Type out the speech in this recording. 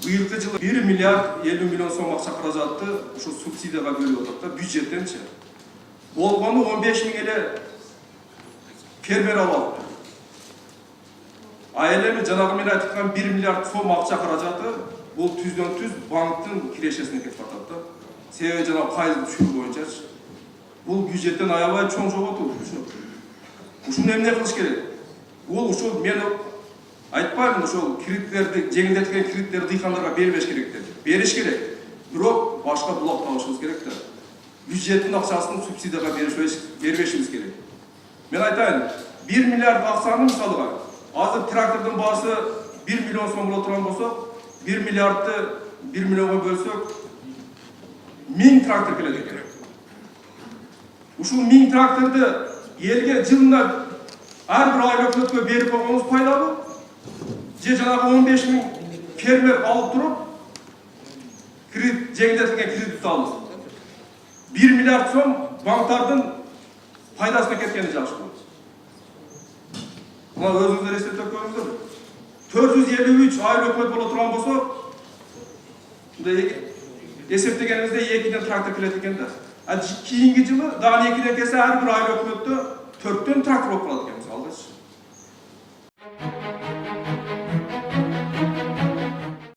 Быйылкы жылы 1 миллиард 50 миллион сом акча каражатты ошо субсидияга бөлүп атат да бюджеттенчи. Болгону 15 миң эле фермер алат. Айелеми жанагы мен айткан 1 миллиард сом акча каражаты бул түздөн-түз банктын кирешесине кетип атат да. Себеби жана пайыз түшүрүү боюнчачы. Бул бюджеттен аябай чоң жоготуу. Ушуну эмне кылыш керек? Ол ушул мен айтпаймын, ошол кредиттерди, жеңилдетилген кредиттерди дыйкандарга бербеш керек деп. Бериш керек. Бирок башка булак табышыбыз керек да. Бюджеттин акчасын субсидияга бербешибиз керек. Мен айтайын, 1 миллиард акчаны мисалга, азыр трактордун баасы 1 миллион сом боло турган болсо, 1 миллиардты 1 миллионго бөлсөк, 1000 трактор келет экен. Ушул 1000 тракторду элге жылына ар бир ай өкмөткө берип койгонубуз пайдабы? Же жанагы 15 миң фермер алып туруп, кредит жеңилдетилген кредит алып, 1 миллиард сом банктардын пайдасына кеткени жакшы болот. Мына өзүңүздөр эстетип көрүңүздөр. 453 ай өкмөт боло турган болсо, эсептегенибизде 2 трактор келет экен да. Кийинки жылы дагы 2 келсе ар бир ай өкмөттө 4 трактор болуп калат экен.